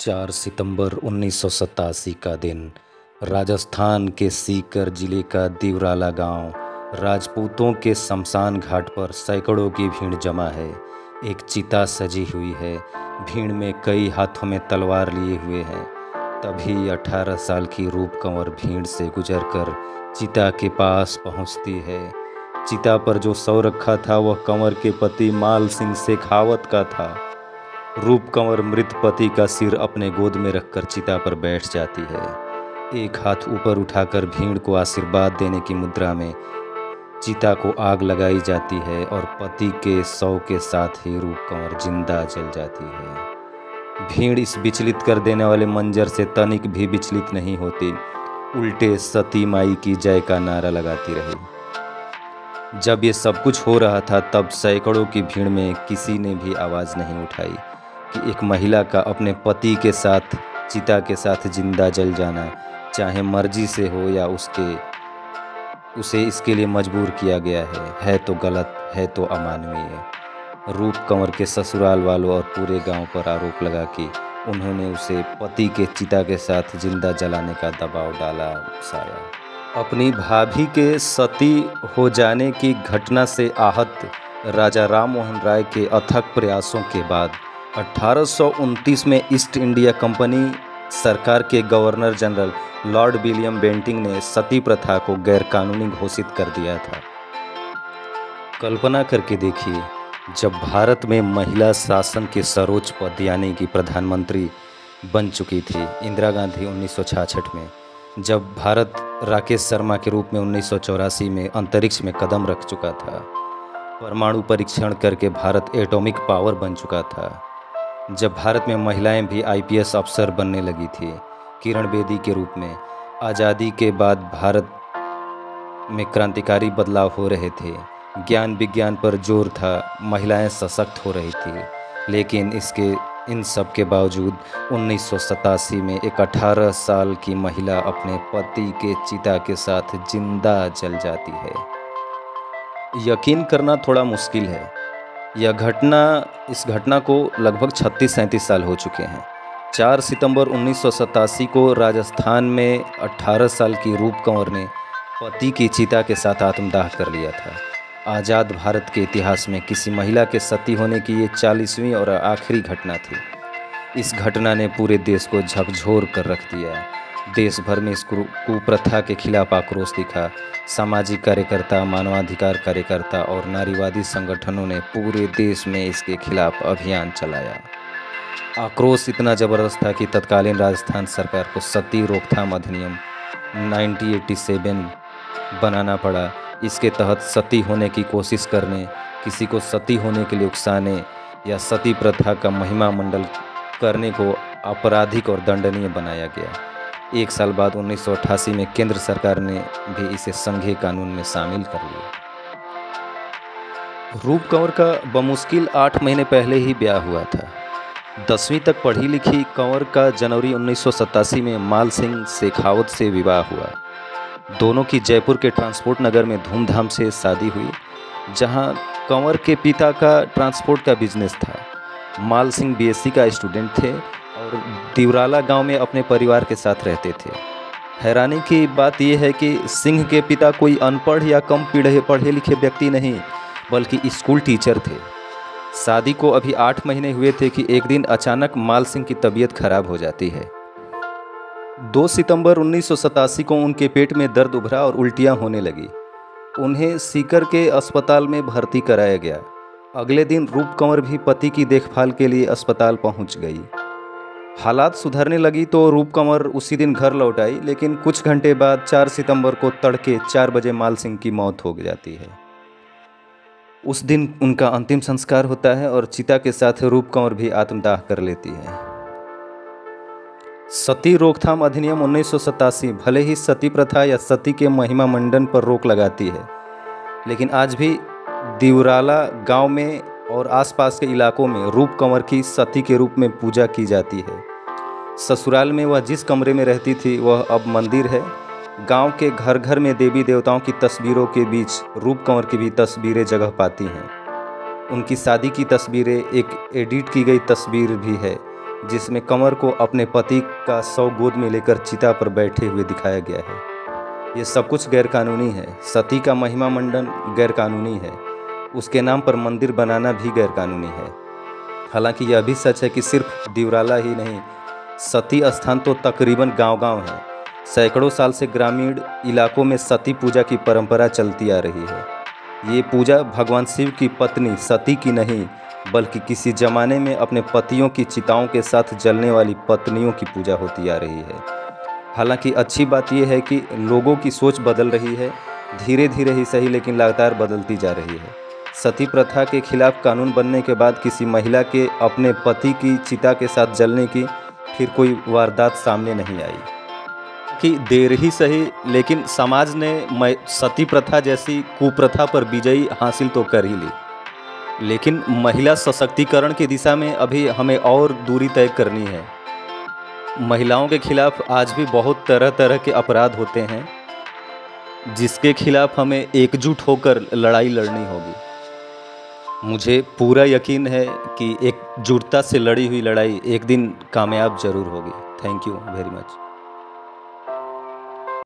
4 सितंबर 1987 का दिन राजस्थान के सीकर जिले का दिवराला गांव राजपूतों के शमशान घाट पर सैकड़ों की भीड़ जमा है। एक चिता सजी हुई है। भीड़ में कई हाथों में तलवार लिए हुए हैं। तभी 18 साल की रूप कंवर भीड़ से गुजरकर चिता के पास पहुंचती है। चिता पर जो सौ रखा था वह कंवर के पति माल सिंह शेखावत का था। रूप कंवर मृत पति का सिर अपने गोद में रखकर चिता पर बैठ जाती है। एक हाथ ऊपर उठाकर भीड़ को आशीर्वाद देने की मुद्रा में चिता को आग लगाई जाती है और पति के शव के साथ ही रूप कंवर जिंदा जल जाती है। भीड़ इस विचलित कर देने वाले मंजर से तनिक भी विचलित नहीं होती, उल्टे सती माई की जय का नारा लगाती रही। जब ये सब कुछ हो रहा था तब सैकड़ों की भीड़ में किसी ने भी आवाज़ नहीं उठाई कि एक महिला का अपने पति के साथ चिता के साथ जिंदा जल जाना, चाहे मर्जी से हो या उसे इसके लिए मजबूर किया गया है तो गलत, है तो अमानवीय। रूप कंवर के ससुराल वालों और पूरे गांव पर आरोप लगा कि उन्होंने उसे पति के चिता के साथ जिंदा जलाने का दबाव डाला, उकसाया। अपनी भाभी के सती हो जाने की घटना से आहत राजा राम मोहन राय के अथक प्रयासों के बाद 1829 में ईस्ट इंडिया कंपनी सरकार के governor general lord William Bentinck ने सती प्रथा को गैरकानूनी घोषित कर दिया था। कल्पना करके देखिए, जब भारत में महिला शासन के सर्वोच्च पद यानी कि प्रधानमंत्री बन चुकी थी इंदिरा गांधी 1966 में, जब भारत राकेश शर्मा के रूप में 1984 में अंतरिक्ष में कदम रख चुका था, परमाणु परीक्षण करके भारत एटॉमिक पावर बन चुका था, जब भारत में महिलाएं भी आईपीएस अफसर बनने लगी थी किरण बेदी के रूप में, आज़ादी के बाद भारत में क्रांतिकारी बदलाव हो रहे थे, ज्ञान विज्ञान पर जोर था, महिलाएं सशक्त हो रही थी, लेकिन इन सब के बावजूद 1987 में एक 18 साल की महिला अपने पति के चिता के साथ जिंदा जल जाती है। यकीन करना थोड़ा मुश्किल है। इस घटना को लगभग 36-37 साल हो चुके हैं। 4 सितंबर 1987 को राजस्थान में 18 साल की रूप कंवर ने पति की चिता के साथ आत्मदाह कर लिया था। आज़ाद भारत के इतिहास में किसी महिला के सती होने की ये 40वीं और आखिरी घटना थी। इस घटना ने पूरे देश को झकझोर कर रख दिया। देश भर में इस कुप्रथा के खिलाफ आक्रोश दिखा। सामाजिक कार्यकर्ता, मानवाधिकार कार्यकर्ता और नारीवादी संगठनों ने पूरे देश में इसके खिलाफ अभियान चलाया। आक्रोश इतना ज़बरदस्त था कि तत्कालीन राजस्थान सरकार को सती रोकथाम अधिनियम 1987 बनाना पड़ा। इसके तहत सती होने की कोशिश करने, किसी को सती होने के लिए उकसाने या सती प्रथा का महिमा मंडल करने को आपराधिक और दंडनीय बनाया गया। 1 साल बाद 1988 में केंद्र सरकार ने भी इसे संघीय कानून में शामिल कर लिया। रूप कंवर का बमुश्किल 8 महीने पहले ही ब्याह हुआ था। 10वीं तक पढ़ी लिखी कंवर का जनवरी 1987 में माल सिंह शेखावत से विवाह हुआ। दोनों की जयपुर के ट्रांसपोर्ट नगर में धूमधाम से शादी हुई, जहां कंवर के पिता का ट्रांसपोर्ट का बिजनेस था। माल सिंह बीएससी का स्टूडेंट थे और दिवराला गांव में अपने परिवार के साथ रहते थे। हैरानी की बात यह है कि सिंह के पिता कोई अनपढ़ या कम पढ़े लिखे व्यक्ति नहीं, बल्कि स्कूल टीचर थे। शादी को अभी 8 महीने हुए थे कि एक दिन अचानक माल सिंह की तबीयत खराब हो जाती है। 2 सितंबर 1987 को उनके पेट में दर्द उभरा और उल्टियां होने लगी। उन्हें सीकर के अस्पताल में भर्ती कराया गया। अगले दिन रूप कंवर भी पति की देखभाल के लिए अस्पताल पहुंच गई। हालात सुधरने लगी तो रूप कंवर उसी दिन घर लौट आई, लेकिन कुछ घंटे बाद 4 सितंबर को तड़के 4 बजे माल सिंह की मौत हो जाती है। उस दिन उनका अंतिम संस्कार होता है और चिता के साथ रूप कंवर भी आत्मदाह कर लेती है। सती रोकथाम अधिनियम 1987 भले ही सती प्रथा या सती के महिमा मंडन पर रोक लगाती है, लेकिन आज भी दिवराला गांव में और आसपास के इलाकों में रूप कंवर की सती के रूप में पूजा की जाती है। ससुराल में वह जिस कमरे में रहती थी वह अब मंदिर है। गांव के घर घर में देवी देवताओं की तस्वीरों के बीच रूप कंवर की भी तस्वीरें जगह पाती हैं। उनकी शादी की तस्वीरें, एक एडिट की गई तस्वीर भी है। जिसमें कंवर को अपने पति का शव गोद में लेकर चिता पर बैठे हुए दिखाया गया है। ये सब कुछ गैरकानूनी है। सती का महिमा मंडन गैरकानूनी है। उसके नाम पर मंदिर बनाना भी गैरकानूनी है। हालांकि यह भी सच है कि सिर्फ दिवराला ही नहीं, सती स्थान तो तकरीबन गांव-गांव है। सैकड़ों साल से ग्रामीण इलाकों में सती पूजा की परंपरा चलती आ रही है। ये पूजा भगवान शिव की पत्नी सती की नहीं, बल्कि किसी ज़माने में अपने पतियों की चिताओं के साथ जलने वाली पत्नियों की पूजा होती आ रही है। हालांकि अच्छी बात यह है कि लोगों की सोच बदल रही है, धीरे धीरे ही सही लेकिन लगातार बदलती जा रही है। सती प्रथा के खिलाफ कानून बनने के बाद किसी महिला के अपने पति की चिता के साथ जलने की फिर कोई वारदात सामने नहीं आई। कि देर ही सही लेकिन समाज ने सती प्रथा जैसी कुप्रथा पर विजय हासिल तो कर ही ली, लेकिन महिला सशक्तिकरण की दिशा में अभी हमें और दूरी तय करनी है। महिलाओं के खिलाफ आज भी बहुत तरह तरह के अपराध होते हैं, जिसके खिलाफ हमें एकजुट होकर लड़ाई लड़नी होगी। मुझे पूरा यकीन है कि एकजुटता से लड़ी हुई लड़ाई एक दिन कामयाब जरूर होगी। Thank you very much.